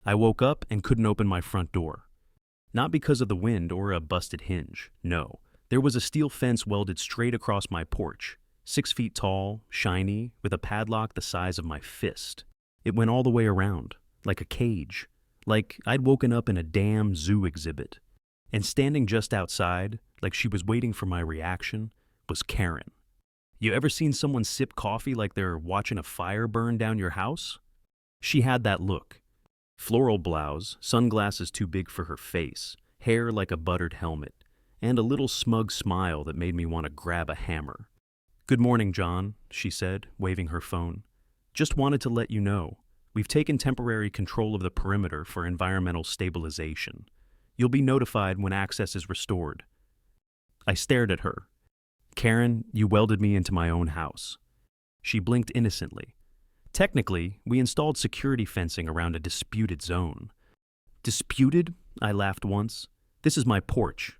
I woke up and couldn't open my front door. Not because of the wind or a busted hinge, no. There was a steel fence welded straight across my porch, 6 feet tall, shiny, with a padlock the size of my fist. It went all the way around, like a cage, like I'd woken up in a damn zoo exhibit. And standing just outside, like she was waiting for my reaction, was Karen. You ever seen someone sip coffee like they're watching a fire burn down your house? She had that look. Floral blouse, sunglasses too big for her face, hair like a buttered helmet, and a little smug smile that made me want to grab a hammer. "Good morning, John," she said, waving her phone. "Just wanted to let you know. We've taken temporary control of the perimeter for environmental stabilization. You'll be notified when access is restored." I stared at her. "Karen, you welded me into my own house." She blinked innocently. "Technically, we installed security fencing around a disputed zone." "Disputed?" I laughed once. "This is my porch."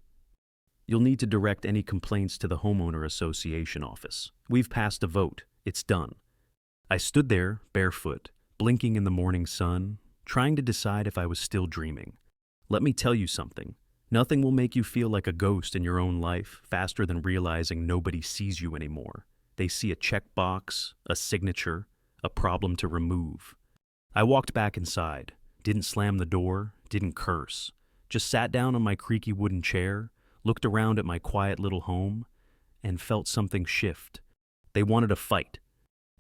"You'll need to direct any complaints to the homeowner association office. We've passed a vote. It's done." I stood there, barefoot, blinking in the morning sun, trying to decide if I was still dreaming. Let me tell you something. Nothing will make you feel like a ghost in your own life faster than realizing nobody sees you anymore. They see a checkbox, a signature, a problem to remove. I walked back inside, didn't slam the door, didn't curse, just sat down on my creaky wooden chair, looked around at my quiet little home, and felt something shift. They wanted a fight.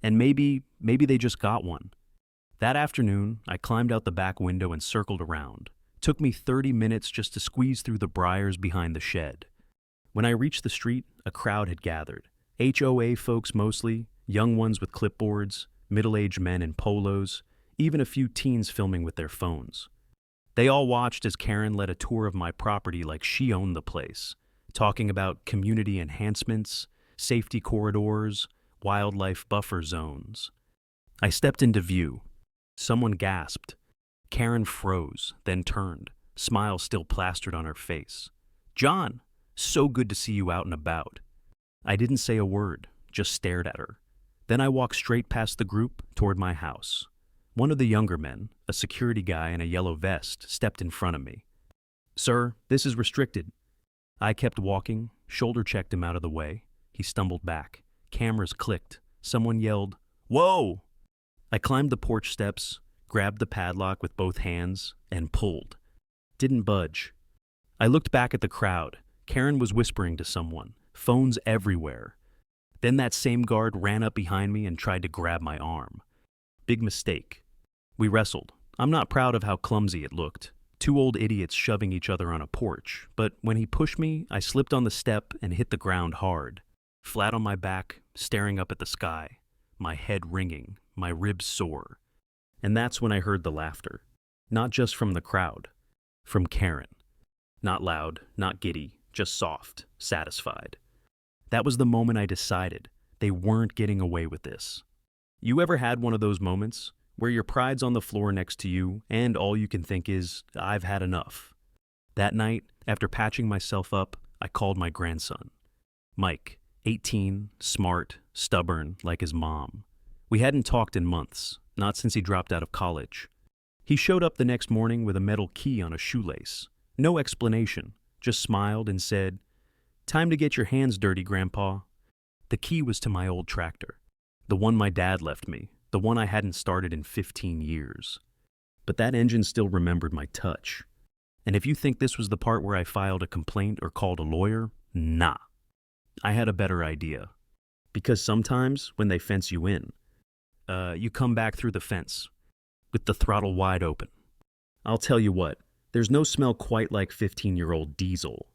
And maybe they just got one. That afternoon, I climbed out the back window and circled around. Took me 30 minutes just to squeeze through the briars behind the shed. When I reached the street, a crowd had gathered. HOA folks mostly, young ones with clipboards, middle-aged men in polos, even a few teens filming with their phones. They all watched as Karen led a tour of my property like she owned the place, talking about community enhancements, safety corridors, wildlife buffer zones. I stepped into view. Someone gasped. Karen froze, then turned, smile still plastered on her face. "John, so good to see you out and about." I didn't say a word, just stared at her. Then I walked straight past the group toward my house. One of the younger men, a security guy in a yellow vest, stepped in front of me. "Sir, this is restricted." I kept walking, shoulder-checked him out of the way. He stumbled back. Cameras clicked. Someone yelled, "Whoa!" I climbed the porch steps, grabbed the padlock with both hands, and pulled. Didn't budge. I looked back at the crowd. Karen was whispering to someone, phones everywhere. Then that same guard ran up behind me and tried to grab my arm. Big mistake. We wrestled. I'm not proud of how clumsy it looked. 2 old idiots shoving each other on a porch, but when he pushed me, I slipped on the step and hit the ground hard. Flat on my back, staring up at the sky, my head ringing, my ribs sore. And that's when I heard the laughter. Not just from the crowd, from Karen. Not loud, not giddy, just soft, satisfied. That was the moment I decided they weren't getting away with this. You ever had one of those moments where your pride's on the floor next to you and all you can think is, "I've had enough"? That night, after patching myself up, I called my grandson. Mike, 18, smart, stubborn, like his mom. We hadn't talked in months, not since he dropped out of college. He showed up the next morning with a metal key on a shoelace. No explanation, just smiled and said, "Time to get your hands dirty, Grandpa." The key was to my old tractor. The one my dad left me, the one I hadn't started in 15 years. But that engine still remembered my touch. And if you think this was the part where I filed a complaint or called a lawyer, nah. I had a better idea. Because sometimes, when they fence you in, you come back through the fence, with the throttle wide open. I'll tell you what, there's no smell quite like 15-year-old diesel.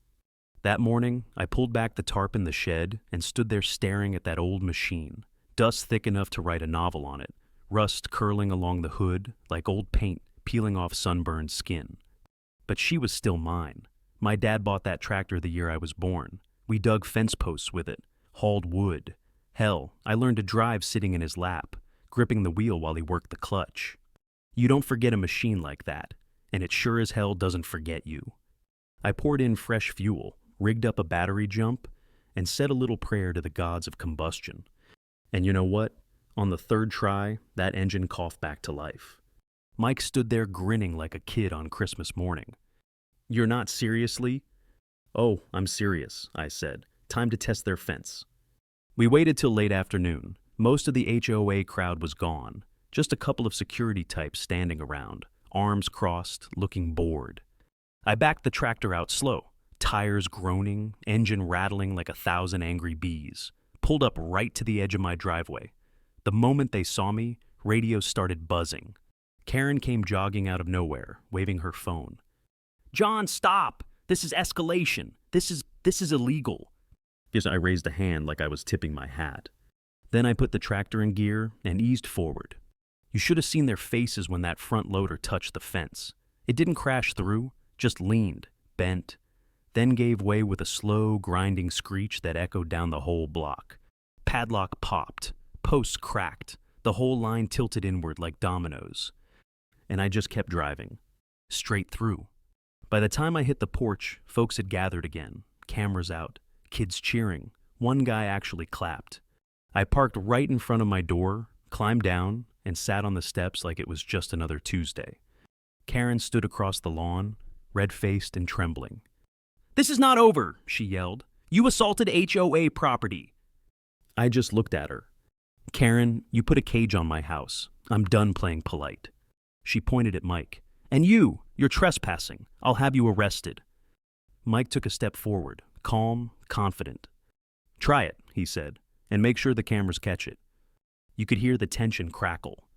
That morning, I pulled back the tarp in the shed and stood there staring at that old machine. Dust thick enough to write a novel on it, rust curling along the hood like old paint peeling off sunburned skin. But she was still mine. My dad bought that tractor the year I was born. We dug fence posts with it, hauled wood. Hell, I learned to drive sitting in his lap, gripping the wheel while he worked the clutch. You don't forget a machine like that, and it sure as hell doesn't forget you. I poured in fresh fuel, rigged up a battery jump, and said a little prayer to the gods of combustion. And you know what? On the 3rd try, that engine coughed back to life. Mike stood there grinning like a kid on Christmas morning. "You're not seriously?" "Oh, I'm serious," I said. "Time to test their fence." We waited till late afternoon. Most of the HOA crowd was gone. Just a couple of security types standing around, arms crossed, looking bored. I backed the tractor out slow, tires groaning, engine rattling like 1,000 angry bees, pulled up right to the edge of my driveway. The moment they saw me, radios started buzzing. Karen came jogging out of nowhere, waving her phone. "John, stop! This is escalation. This is illegal." Yes, I raised a hand like I was tipping my hat. Then I put the tractor in gear and eased forward. You should have seen their faces when that front loader touched the fence. It didn't crash through, just leaned, bent, then gave way with a slow, grinding screech that echoed down the whole block. Padlock popped, posts cracked, the whole line tilted inward like dominoes. And I just kept driving, straight through. By the time I hit the porch, folks had gathered again, cameras out, kids cheering. One guy actually clapped. I parked right in front of my door, climbed down, and sat on the steps like it was just another Tuesday. Karen stood across the lawn, red-faced and trembling. "This is not over," she yelled. "You assaulted HOA property." I just looked at her. "Karen, you put a cage on my house. I'm done playing polite." She pointed at Mike. "And you're trespassing. I'll have you arrested." Mike took a step forward, calm, confident. "Try it," he said, "and make sure the cameras catch it." You could hear the tension crackle.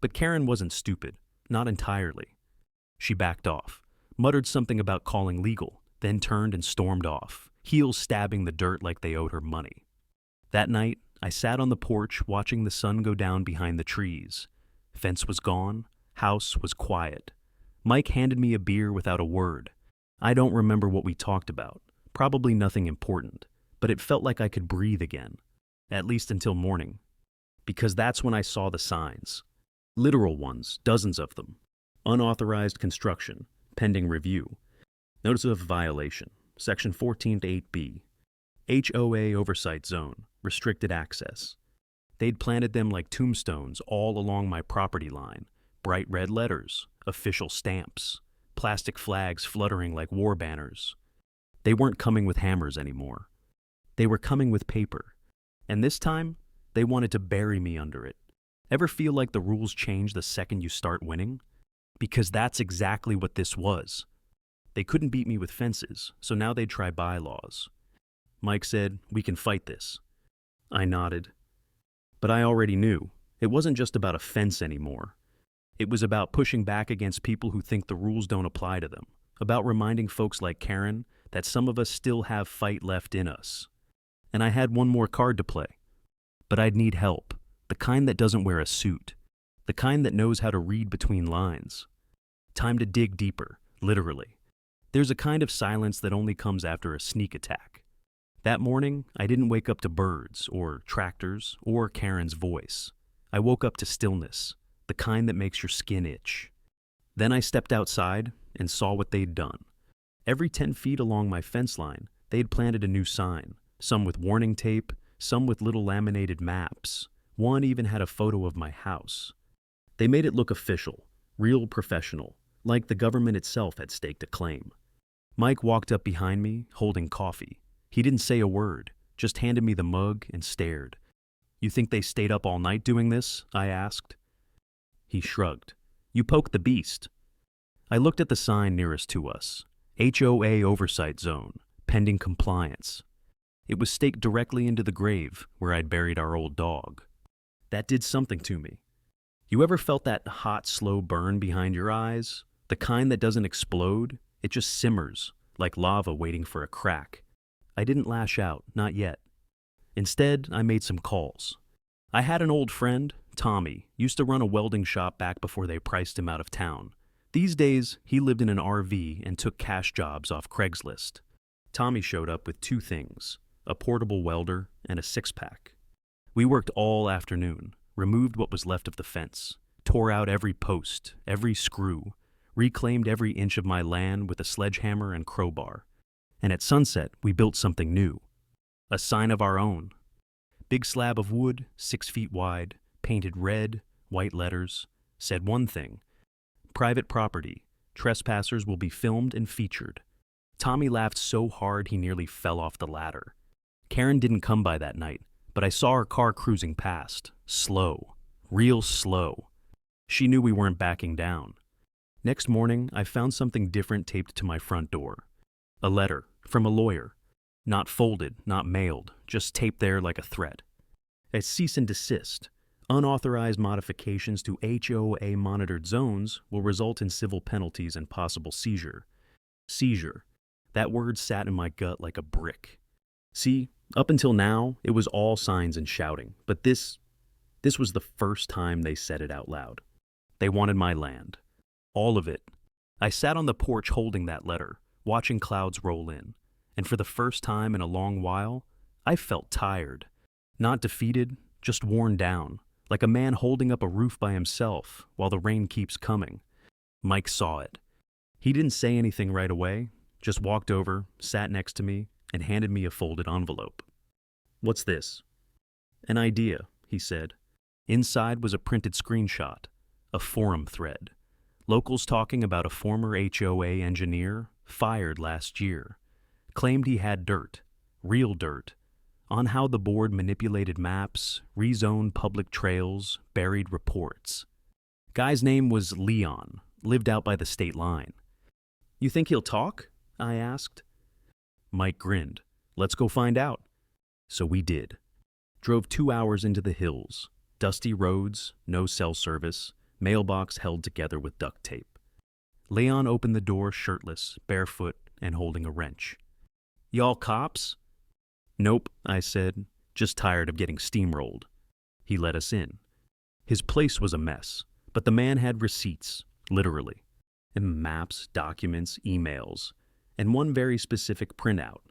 But Karen wasn't stupid, not entirely. She backed off, muttered something about calling legal, then turned and stormed off, heels stabbing the dirt like they owed her money. That night, I sat on the porch watching the sun go down behind the trees. Fence was gone, house was quiet. Mike handed me a beer without a word. I don't remember what we talked about, probably nothing important, but it felt like I could breathe again, at least until morning. Because that's when I saw the signs. Literal ones, dozens of them. Unauthorized construction, pending review. Notice of violation, Section 14-8B. HOA oversight zone, restricted access. They'd planted them like tombstones all along my property line. Bright red letters, official stamps, plastic flags fluttering like war banners. They weren't coming with hammers anymore. They were coming with paper. And this time, they wanted to bury me under it. Ever feel like the rules change the second you start winning? Because that's exactly what this was. They couldn't beat me with fences, so now they'd try bylaws. Mike said, "We can fight this." I nodded. But I already knew. It wasn't just about a fence anymore. It was about pushing back against people who think the rules don't apply to them, about reminding folks like Karen that some of us still have fight left in us. And I had one more card to play. But I'd need help, the kind that doesn't wear a suit, the kind that knows how to read between lines. Time to dig deeper, literally. There's a kind of silence that only comes after a sneak attack. That morning, I didn't wake up to birds, or tractors, or Karen's voice. I woke up to stillness, the kind that makes your skin itch. Then I stepped outside and saw what they'd done. Every 10 feet along my fence line, they'd planted a new sign, some with warning tape, some with little laminated maps. One even had a photo of my house. They made it look official, real professional, like the government itself had staked a claim. Mike walked up behind me, holding coffee. He didn't say a word, just handed me the mug and stared. "You think they stayed up all night doing this?" I asked. He shrugged. "You poked the beast." I looked at the sign nearest to us. HOA oversight zone, pending compliance. It was staked directly into the grave where I'd buried our old dog. That did something to me. You ever felt that hot, slow burn behind your eyes? The kind that doesn't explode, it just simmers, like lava waiting for a crack. I didn't lash out, not yet. Instead, I made some calls. I had an old friend, Tommy, used to run a welding shop back before they priced him out of town. These days, he lived in an RV and took cash jobs off Craigslist. Tommy showed up with two things, a portable welder and a six-pack. We worked all afternoon, removed what was left of the fence, tore out every post, every screw, reclaimed every inch of my land with a sledgehammer and crowbar. And at sunset, we built something new, a sign of our own. Big slab of wood, 6 feet wide, painted red, white letters, said one thing, Private property. Trespassers will be filmed and featured. Tommy laughed so hard he nearly fell off the ladder. Karen didn't come by that night, but I saw her car cruising past. Slow. Real slow. She knew we weren't backing down. Next morning, I found something different taped to my front door. A letter from a lawyer. Not folded, not mailed, just taped there like a threat. A cease and desist. Unauthorized modifications to HOA monitored zones will result in civil penalties and possible seizure. Seizure. That word sat in my gut like a brick. See, up until now, it was all signs and shouting, but this was the first time they said it out loud. They wanted my land. All of it. I sat on the porch holding that letter, watching clouds roll in, and for the first time in a long while, I felt tired. Not defeated, just worn down, like a man holding up a roof by himself while the rain keeps coming. Mike saw it. He didn't say anything right away, just walked over, sat next to me, and handed me a folded envelope. "What's this?" "An idea," he said. Inside was a printed screenshot, a forum thread. Locals talking about a former HOA engineer fired last year. Claimed he had dirt, real dirt, on how the board manipulated maps, rezoned public trails, buried reports. Guy's name was Leon, lived out by the state line. "You think he'll talk?" I asked. Mike grinned. "Let's go find out." So we did. Drove 2 hours into the hills. Dusty roads, no cell service, mailbox held together with duct tape. Leon opened the door shirtless, barefoot, and holding a wrench. "Y'all cops?" "Nope," I said, "just tired of getting steamrolled." He let us in. His place was a mess, but the man had receipts, literally, and maps, documents, emails, and one very specific printout,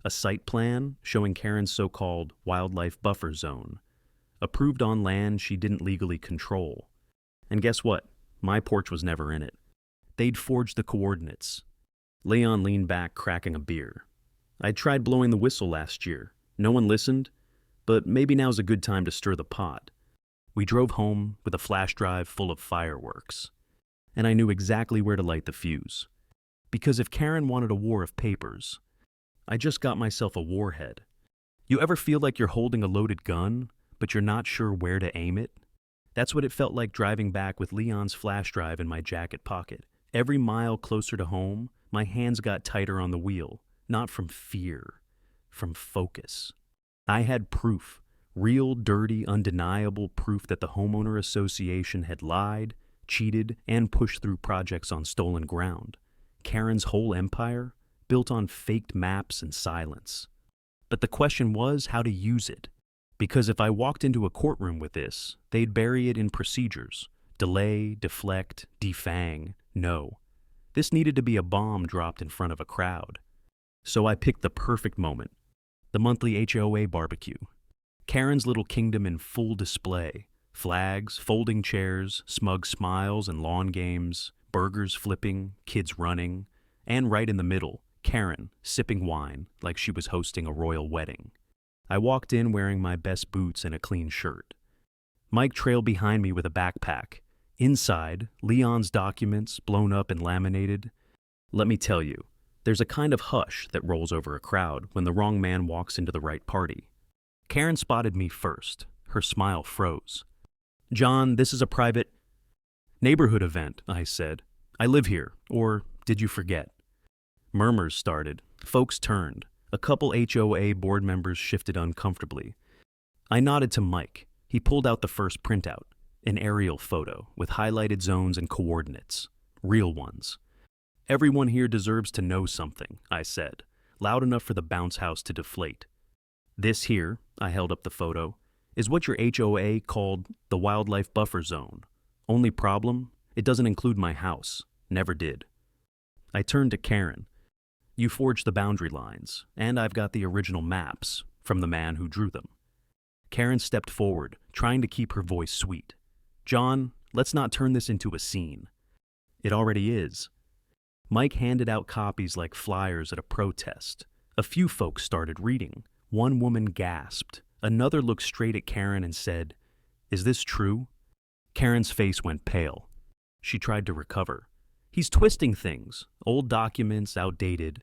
a site plan showing Karen's so-called wildlife buffer zone, approved on land she didn't legally control. And guess what? My porch was never in it. They'd forged the coordinates. Leon leaned back, cracking a beer. "I tried blowing the whistle last year. No one listened, but maybe now's a good time to stir the pot." We drove home with a flash drive full of fireworks. And I knew exactly where to light the fuse. Because if Karen wanted a war of papers, I just got myself a warhead. You ever feel like you're holding a loaded gun, but you're not sure where to aim it? That's what it felt like driving back with Leon's flash drive in my jacket pocket. Every mile closer to home, my hands got tighter on the wheel, not from fear, from focus. I had proof, real, dirty, undeniable proof that the homeowner association had lied, cheated, and pushed through projects on stolen ground. Karen's whole empire, built on faked maps and silence. But the question was how to use it. Because if I walked into a courtroom with this, they'd bury it in procedures. Delay, deflect, defang. No. This needed to be a bomb dropped in front of a crowd. So I picked the perfect moment. The monthly HOA barbecue. Karen's little kingdom in full display. Flags, folding chairs, smug smiles and lawn games, burgers flipping, kids running, and right in the middle, Karen, sipping wine like she was hosting a royal wedding. I walked in wearing my best boots and a clean shirt. Mike trailed behind me with a backpack. Inside, Leon's documents, blown up and laminated. Let me tell you, there's a kind of hush that rolls over a crowd when the wrong man walks into the right party. Karen spotted me first. Her smile froze. "John, this is a private neighborhood event," I said. "I live here, or did you forget?" Murmurs started. Folks turned. A couple HOA board members shifted uncomfortably. I nodded to Mike. He pulled out the first printout, an aerial photo with highlighted zones and coordinates, real ones. "Everyone here deserves to know something," I said, loud enough for the bounce house to deflate. "This here," I held up the photo, "is what your HOA called the wildlife buffer zone. Only problem, it doesn't include my house. Never did." I turned to Karen. "You forged the boundary lines, and I've got the original maps from the man who drew them." Karen stepped forward, trying to keep her voice sweet. "John, let's not turn this into a scene." "It already is." Mike handed out copies like flyers at a protest. A few folks started reading. One woman gasped. Another looked straight at Karen and said, "Is this true?" Karen's face went pale. She tried to recover. He's twisting things, old documents, outdated.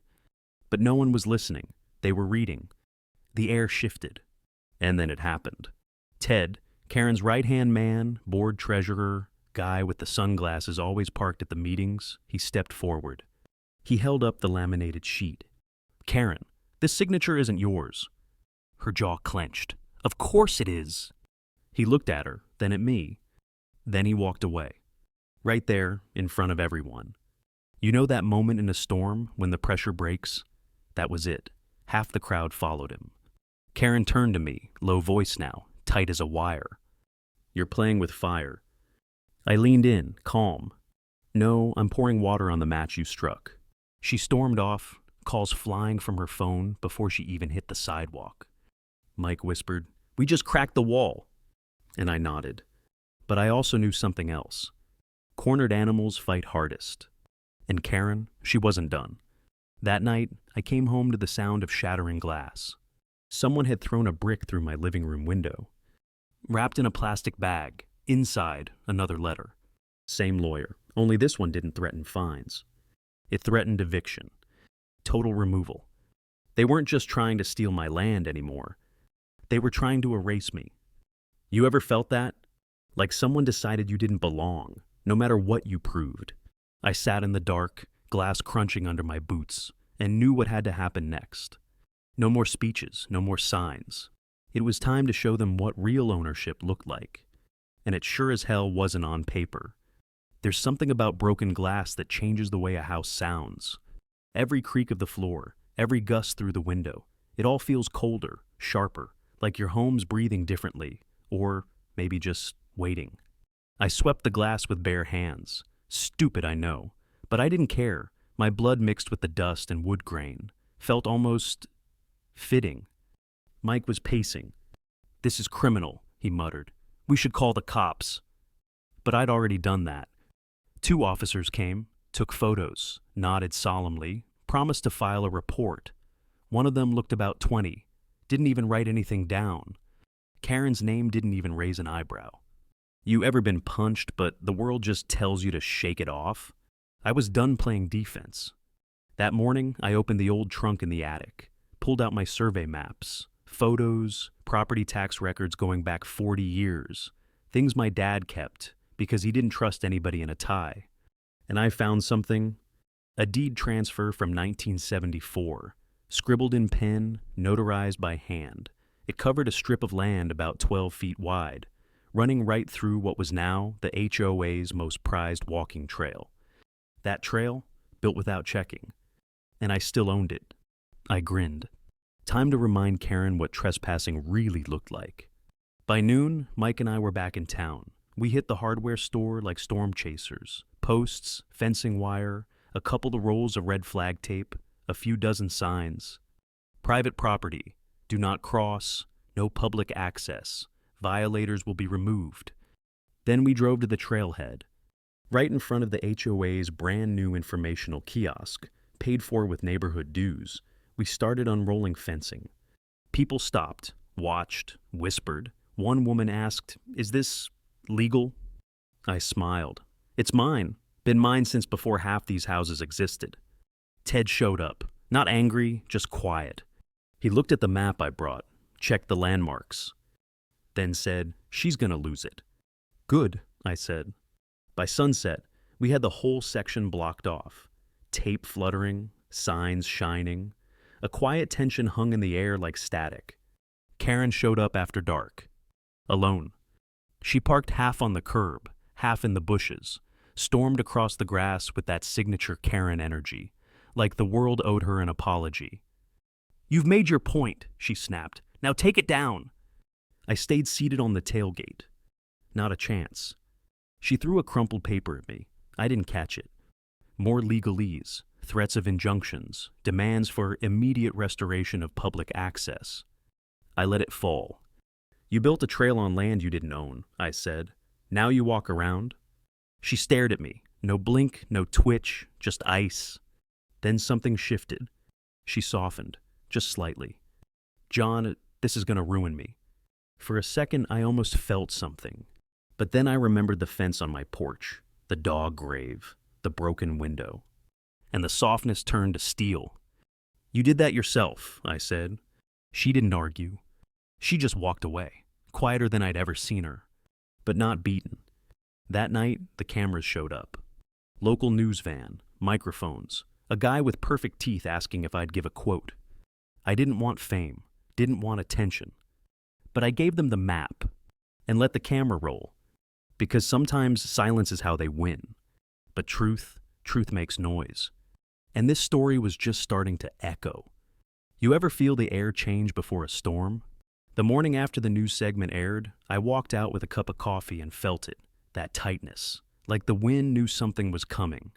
But no one was listening. They were reading. The air shifted. And then it happened. Ted, Karen's right-hand man, board treasurer, guy with the sunglasses always parked at the meetings, he stepped forward. He held up the laminated sheet. "Karen, this signature isn't yours." Her jaw clenched. "Of course it is." He looked at her, then at me. Then he walked away. Right there, in front of everyone. You know that moment in a storm when the pressure breaks? That was it. Half the crowd followed him. Karen turned to me, low voice now, tight as a wire. "You're playing with fire." I leaned in, calm. "No, I'm pouring water on the match you struck." She stormed off, calls flying from her phone before she even hit the sidewalk. Mike whispered, "We just cracked the wall." And I nodded. But I also knew something else. Cornered animals fight hardest. And Karen, she wasn't done. That night, I came home to the sound of shattering glass. Someone had thrown a brick through my living room window. Wrapped in a plastic bag, inside, another letter. Same lawyer, only this one didn't threaten fines. It threatened eviction. Total removal. They weren't just trying to steal my land anymore. They were trying to erase me. You ever felt that? Like someone decided you didn't belong, no matter what you proved. I sat in the dark, glass crunching under my boots, and knew what had to happen next. No more speeches, no more signs. It was time to show them what real ownership looked like. And it sure as hell wasn't on paper. There's something about broken glass that changes the way a house sounds. Every creak of the floor, every gust through the window, it all feels colder, sharper, like your home's breathing differently, or maybe just waiting. I swept the glass with bare hands. Stupid, I know. But I didn't care. My blood mixed with the dust and wood grain. Felt almost fitting. Mike was pacing. "This is criminal," he muttered. "We should call the cops." But I'd already done that. 2 officers came, took photos, nodded solemnly, promised to file a report. One of them looked about 20, didn't even write anything down. Karen's name didn't even raise an eyebrow. You ever been punched, but the world just tells you to shake it off? I was done playing defense. That morning, I opened the old trunk in the attic, pulled out my survey maps, photos, property tax records going back 40 years, things my dad kept because he didn't trust anybody in a tie. And I found something, a deed transfer from 1974, scribbled in pen, notarized by hand. It covered a strip of land about 12 feet wide, running right through what was now the HOA's most prized walking trail. That trail, built without checking. And I still owned it. I grinned. Time to remind Karen what trespassing really looked like. By noon, Mike and I were back in town. We hit the hardware store like storm chasers. Posts, fencing wire, a couple of rolls of red flag tape, a few dozen signs. Private property. Do not cross. No public access. Violators will be removed. Then we drove to the trailhead. Right in front of the HOA's brand new informational kiosk, paid for with neighborhood dues, we started unrolling fencing. People stopped, watched, whispered. One woman asked, "Is this legal?" I smiled. "It's mine. Been mine since before half these houses existed." Ted showed up, not angry, just quiet. He looked at the map I brought, checked the landmarks, then said, "She's gonna lose it." "Good," I said. By sunset, we had the whole section blocked off. Tape fluttering, signs shining. A quiet tension hung in the air like static. Karen showed up after dark. Alone. She parked half on the curb, half in the bushes, stormed across the grass with that signature Karen energy, like the world owed her an apology. "You've made your point," she snapped. "Now take it down." I stayed seated on the tailgate. Not a chance. She threw a crumpled paper at me. I didn't catch it. More legalese, threats of injunctions, demands for immediate restoration of public access. I let it fall. "You built a trail on land you didn't own," I said. "Now you walk around?" She stared at me. No blink, no twitch, just ice. Then something shifted. She softened, just slightly. "John, this is gonna ruin me." For a second, I almost felt something. But then I remembered the fence on my porch, the dog grave, the broken window. And the softness turned to steel. "You did that yourself," I said. She didn't argue. She just walked away, quieter than I'd ever seen her, but not beaten. That night, the cameras showed up. Local news van, microphones, a guy with perfect teeth asking if I'd give a quote. I didn't want fame, didn't want attention. But I gave them the map and let the camera roll, because sometimes silence is how they win. But truth makes noise. And this story was just starting to echo. You ever feel the air change before a storm? The morning after the news segment aired, I walked out with a cup of coffee and felt it, that tightness, like the wind knew something was coming.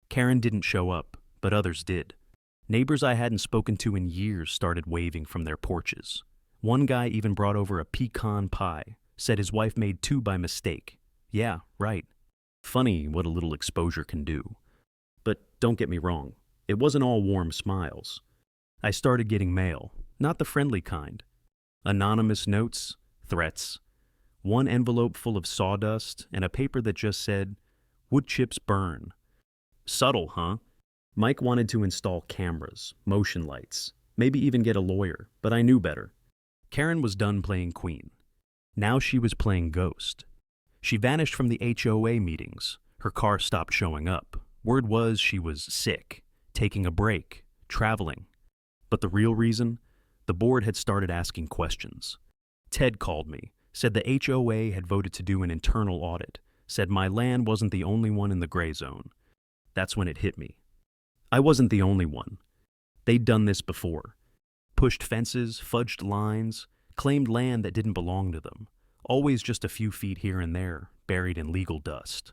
Karen didn't show up, but others did. Neighbors I hadn't spoken to in years started waving from their porches. One guy even brought over a pecan pie, said his wife made 2 by mistake. Yeah, right. Funny what a little exposure can do. But don't get me wrong, it wasn't all warm smiles. I started getting mail, not the friendly kind. Anonymous notes, threats. One envelope full of sawdust and a paper that just said, "Wood chips burn." Subtle, huh? Mike wanted to install cameras, motion lights, maybe even get a lawyer, but I knew better. Karen was done playing queen. Now she was playing ghost. She vanished from the HOA meetings. Her car stopped showing up. Word was she was sick, taking a break, traveling. But the real reason? The board had started asking questions. Ted called me, said the HOA had voted to do an internal audit, said my land wasn't the only one in the gray zone. That's when it hit me. I wasn't the only one. They'd done this before. Pushed fences, fudged lines, claimed land that didn't belong to them, always just a few feet here and there, buried in legal dust.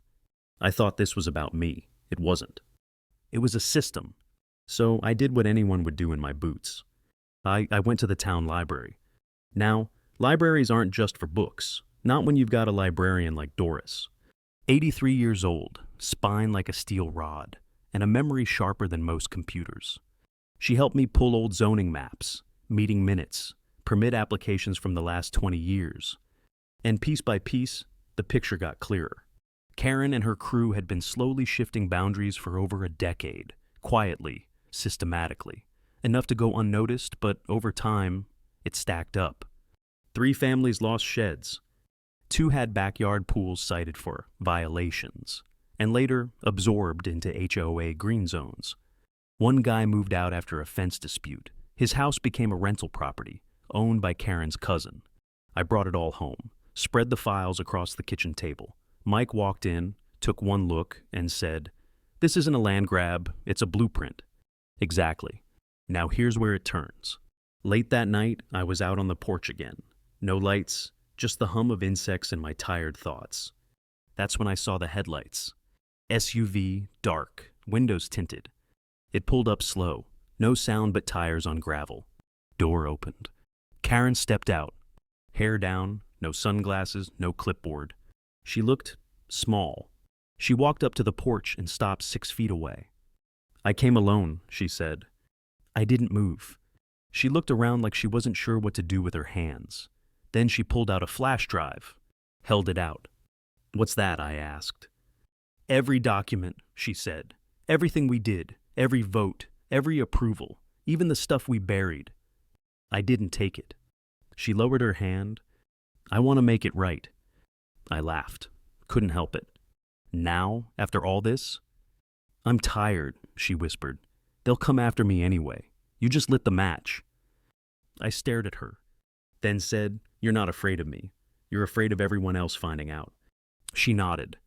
I thought this was about me. It wasn't. It was a system. So I did what anyone would do in my boots. I went to the town library. Now, libraries aren't just for books, not when you've got a librarian like Doris. 83 years old, spine like a steel rod, and a memory sharper than most computers. She helped me pull old zoning maps, meeting minutes, permit applications from the last 20 years. And piece by piece, the picture got clearer. Karen and her crew had been slowly shifting boundaries for over a decade, quietly, systematically. Enough to go unnoticed, but over time, it stacked up. 3 families lost sheds. 2 had backyard pools cited for violations, and later absorbed into HOA green zones. One guy moved out after a fence dispute. His house became a rental property, owned by Karen's cousin. I brought it all home, spread the files across the kitchen table. Mike walked in, took one look, and said, "This isn't a land grab, it's a blueprint." Exactly. Now here's where it turns. Late that night, I was out on the porch again. No lights, just the hum of insects and my tired thoughts. That's when I saw the headlights. SUV, dark, windows tinted. It pulled up slow, no sound but tires on gravel. Door opened. Karen stepped out. Hair down, no sunglasses, no clipboard. She looked small. She walked up to the porch and stopped 6 feet away. "I came alone," she said. I didn't move. She looked around like she wasn't sure what to do with her hands. Then she pulled out a flash drive, held it out. "What's that?" I asked. "Every document," she said. "Everything we did, every vote, every approval, even the stuff we buried." I didn't take it. She lowered her hand. "I want to make it right." I laughed. Couldn't help it. "Now, after all this?" "I'm tired," she whispered. "They'll come after me anyway. You just lit the match." I stared at her, then said, "You're not afraid of me. You're afraid of everyone else finding out." She nodded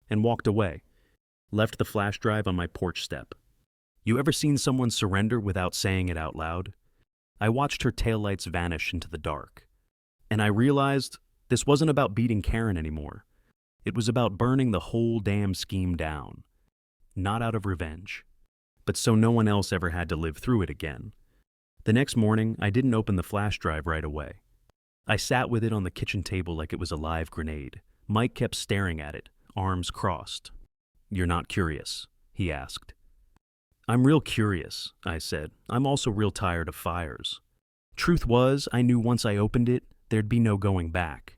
and walked away, left the flash drive on my porch step. You ever seen someone surrender without saying it out loud? I watched her taillights vanish into the dark, and I realized this wasn't about beating Karen anymore. It was about burning the whole damn scheme down. Not out of revenge, but so no one else ever had to live through it again. The next morning, I didn't open the flash drive right away. I sat with it on the kitchen table like it was a live grenade. Mike kept staring at it, arms crossed. "You're not curious?" he asked. "I'm real curious," I said. "I'm also real tired of fires." Truth was, I knew once I opened it, there'd be no going back.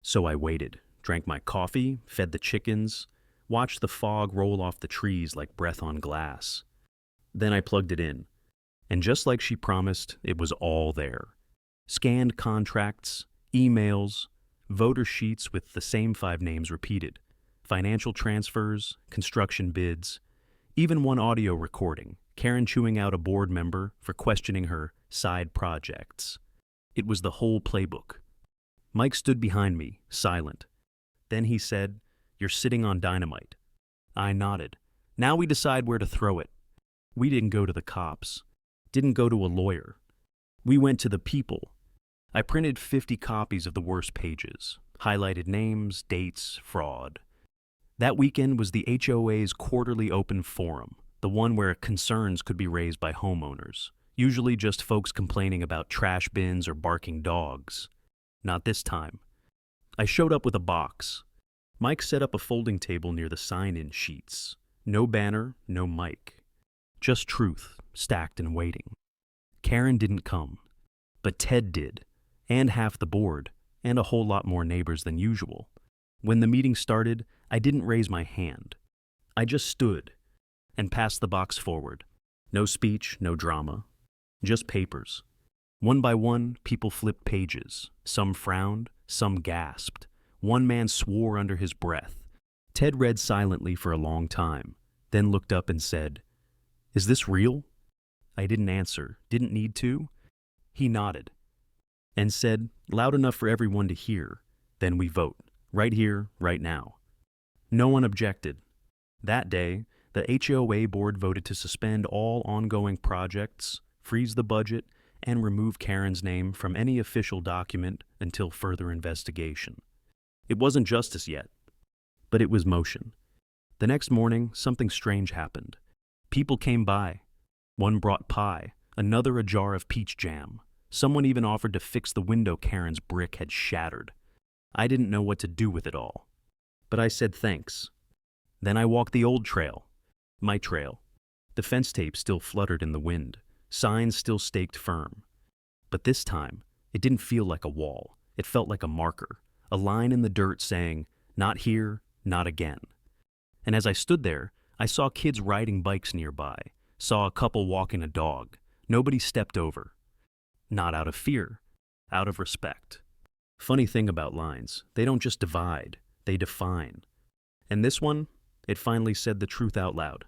So I waited, drank my coffee, fed the chickens, watched the fog roll off the trees like breath on glass. Then I plugged it in, and just like she promised, it was all there. Scanned contracts, emails, voter sheets with the same 5 names repeated, financial transfers, construction bids, even one audio recording, Karen chewing out a board member for questioning her side projects. It was the whole playbook. Mike stood behind me, silent. Then he said, "You're sitting on dynamite." I nodded. Now we decide where to throw it. We didn't go to the cops. Didn't go to a lawyer. We went to the people. I printed 50 copies of the worst pages, highlighted names, dates, fraud. That weekend was the HOA's quarterly open forum, the one where concerns could be raised by homeowners, usually just folks complaining about trash bins or barking dogs. Not this time. I showed up with a box. Mike set up a folding table near the sign-in sheets. No banner, no mic. Just truth, stacked and waiting. Karen didn't come, but Ted did, and half the board, and a whole lot more neighbors than usual. When the meeting started, I didn't raise my hand. I just stood and passed the box forward. No speech, no drama. Just papers. One by one, people flipped pages. Some frowned, some gasped. One man swore under his breath. Ted read silently for a long time, then looked up and said, "Is this real?" I didn't answer, didn't need to. He nodded and said, loud enough for everyone to hear, "Then we vote, right here, right now." No one objected. That day, the HOA board voted to suspend all ongoing projects, freeze the budget, and remove Karen's name from any official document until further investigation. It wasn't justice yet, but it was motion. The next morning, something strange happened. People came by. One brought pie, another a jar of peach jam. Someone even offered to fix the window Karen's brick had shattered. I didn't know what to do with it all, but I said thanks. Then I walked the old trail, my trail. The fence tape still fluttered in the wind, signs still staked firm. But this time, it didn't feel like a wall. It felt like a marker, a line in the dirt saying, "Not here, not again." And as I stood there, I saw kids riding bikes nearby, saw a couple walking a dog. Nobody stepped over. Not out of fear, out of respect. Funny thing about lines, they don't just divide, they define. And this one, it finally said the truth out loud.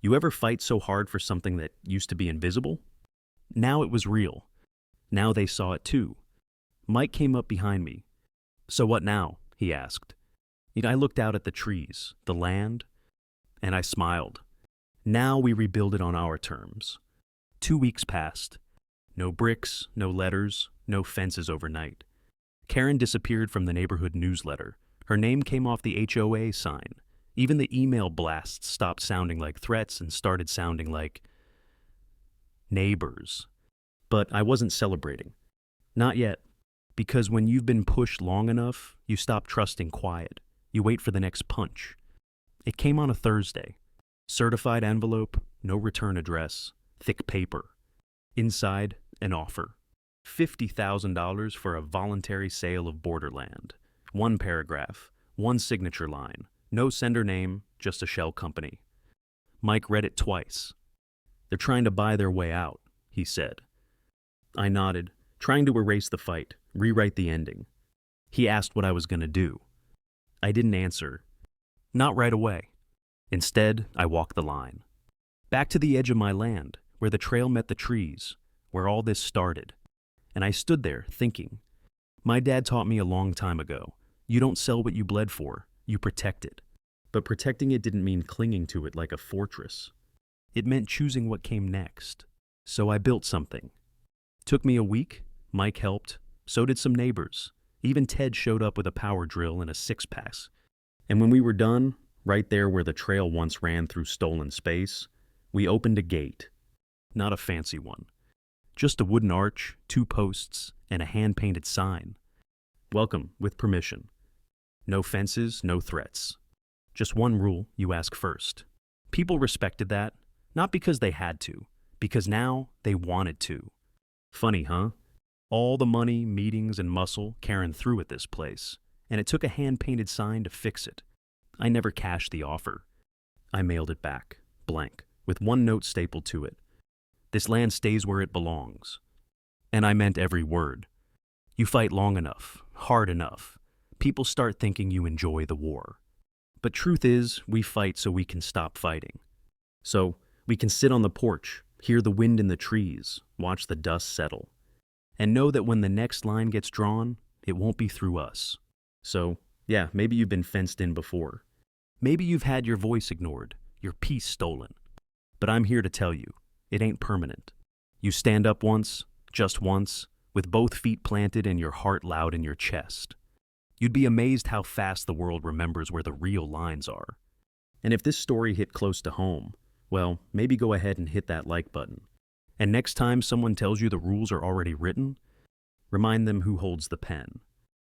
You ever fight so hard for something that used to be invisible? Now it was real. Now they saw it too. Mike came up behind me. "So what now?" he asked. I looked out at the trees, the land, and I smiled. Now we rebuild it on our terms. 2 weeks passed. No bricks, no letters, no fences overnight. Karen disappeared from the neighborhood newsletter. Her name came off the HOA sign. Even the email blasts stopped sounding like threats and started sounding like neighbors. But I wasn't celebrating. Not yet. Because when you've been pushed long enough, you stop trusting quiet. You wait for the next punch. It came on a Thursday. Certified envelope, no return address, thick paper. Inside, an offer. $50,000 for a voluntary sale of borderland. One paragraph, one signature line. No sender name, just a shell company. Mike read it twice. "They're trying to buy their way out," he said. I nodded, trying to erase the fight, rewrite the ending. He asked what I was going to do. I didn't answer. Not right away. Instead, I walked the line. Back to the edge of my land, where the trail met the trees, where all this started. And I stood there, thinking. My dad taught me a long time ago, you don't sell what you bled for, you protect it. But protecting it didn't mean clinging to it like a fortress. It meant choosing what came next. So I built something. Took me a week, Mike helped, so did some neighbors. Even Ted showed up with a power drill and a 6-pack. And when we were done, right there where the trail once ran through stolen space, we opened a gate. Not a fancy one. Just a wooden arch, 2 posts, and a hand-painted sign. Welcome, with permission. No fences, no threats. Just one rule, you ask first. People respected that, not because they had to, because now they wanted to. Funny, huh? All the money, meetings, and muscle Karen threw at this place, and it took a hand-painted sign to fix it. I never cashed the offer. I mailed it back, blank, with one note stapled to it. This land stays where it belongs. And I meant every word. You fight long enough, hard enough, people start thinking you enjoy the war. But truth is, we fight so we can stop fighting. So we can sit on the porch, hear the wind in the trees, watch the dust settle, and know that when the next line gets drawn, it won't be through us. So, yeah, maybe you've been fenced in before. Maybe you've had your voice ignored, your peace stolen. But I'm here to tell you, it ain't permanent. You stand up once, just once, with both feet planted and your heart loud in your chest. You'd be amazed how fast the world remembers where the real lines are. And if this story hit close to home, well, maybe go ahead and hit that like button. And next time someone tells you the rules are already written, remind them who holds the pen.